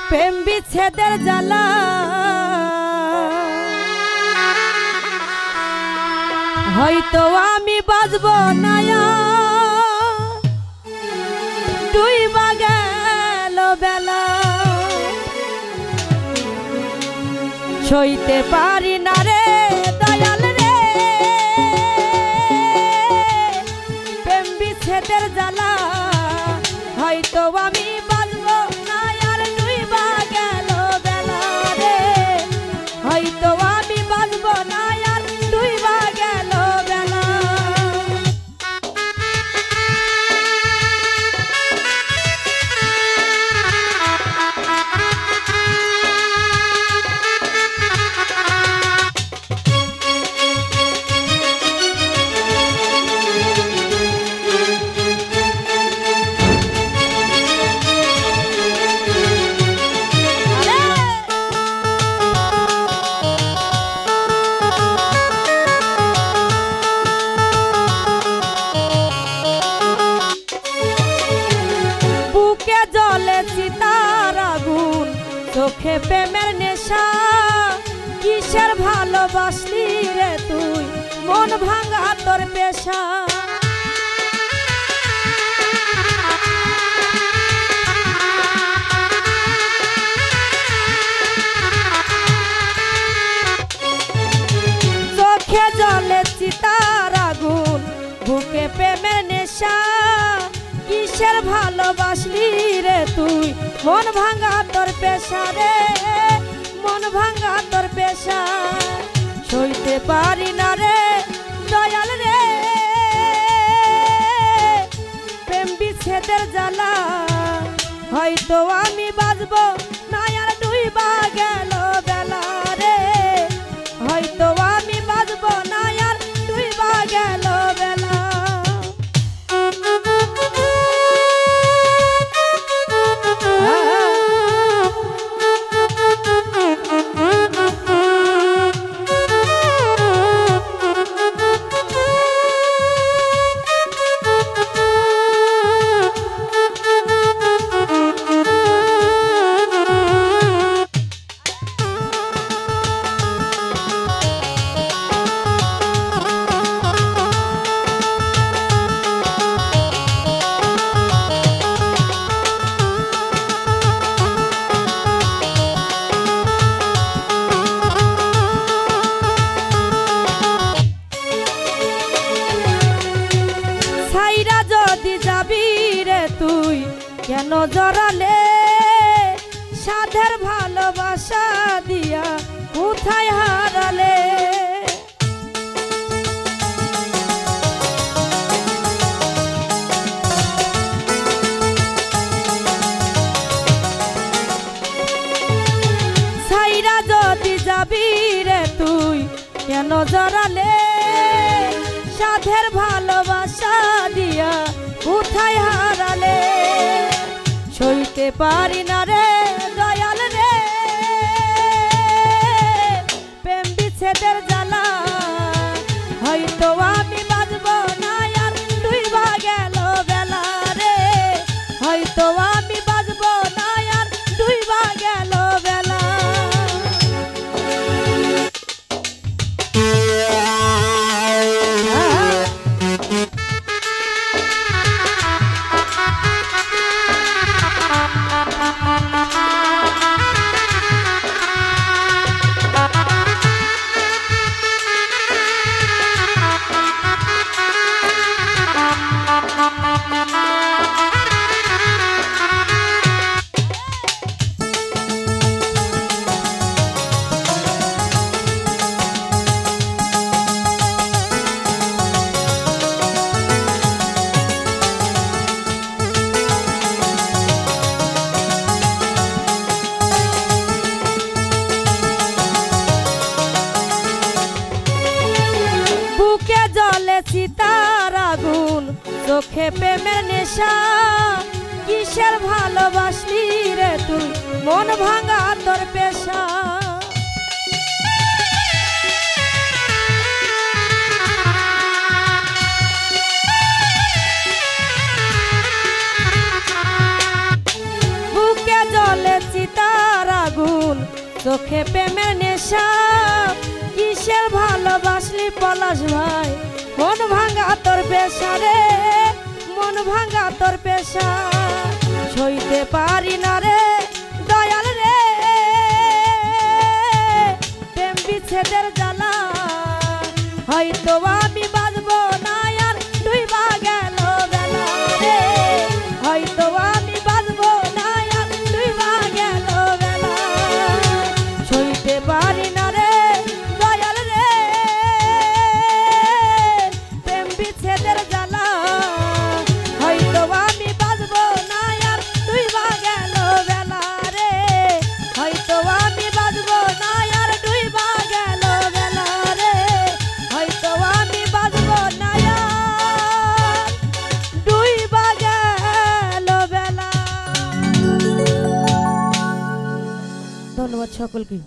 প্রেম বিচ্ছেদের জ্বালা হয়তো আমি বাজব না ডুইবা গেল বেলা সইতে পারি না রে দয়াল রে প্রেম বিচ্ছেদের জ্বালা হয়তো আমি বাজব না আর ডুইবা গেল বেলা রে হয়তো আমি বাজব না আর ডুইবা গেল বেলা চোখে প্রেমের নেশা কিসের ভালোবাসলি রে তুই মন ভাঙা তোর পেশা চোখে জলে চিতার আগুন বুকে প্রেমের নেশা কিসের ভালোবাসলি রে তুই মন ভাঙা তোর পেশা রে মন ভাঙা তোর পেশা সইতে পারি না রে দয়াল রে প্রেম বিচ্ছেদের জ্বালা হয়তো আমি বাজব না আর ডুইবা গেল বেলা রে হয়তো আমি বাজব না আর ডুইবা গেল বেলা তুই কেন জড়ালে সাধের ভালোবাসা দিয়া কোথায় হারালে ছাইরা যদি যাবি রে তুই কেন জড়ালে সাধের ভালোবাসা দিয়া কোথায় হারালে সইতে পারি না রে দয়াল রে প্রেম বিচ্ছেদের জ্বালা হয়তো আমি বাজব না আর ডুইবা গেল বেলা রে হয়তো আমি বাজব না আর ডুইবা গেল বেলা চিতার আগুন চোখে প্রেমের নেশা কিসের ভালোবাসলি রে তুই মন ভাঙা তোর পেশা বুকে জলে চিতা কিসের ভালোবাসলি পলাশ ভাই মন ভাঙা তোর পেশা রে মন ভাঙা তোর পেশা সইতে পারি না রে দয়াল রে প্রেম বিচ্ছেদের জ্বালা হয়তো আমি বাঁচবো না আর ডুইবা গেল বেলা রে হয়তো আমি বাঁচবো না আর ডুইবা গেল বেলা সইতে পারি না রে দয়াল রে প্রেম বিচ্ছেদের জ্বালা হয়তো আমি বাঁচবো না আর ডুইবা গেল বেলা রে হয়তো আমি বাঁচবো না আর ডুইবা গেল বেলা রে হয়তো আমি বাঁচবো না আর ডুইবা গেল বেলা। ধন্যবাদ সকলকে।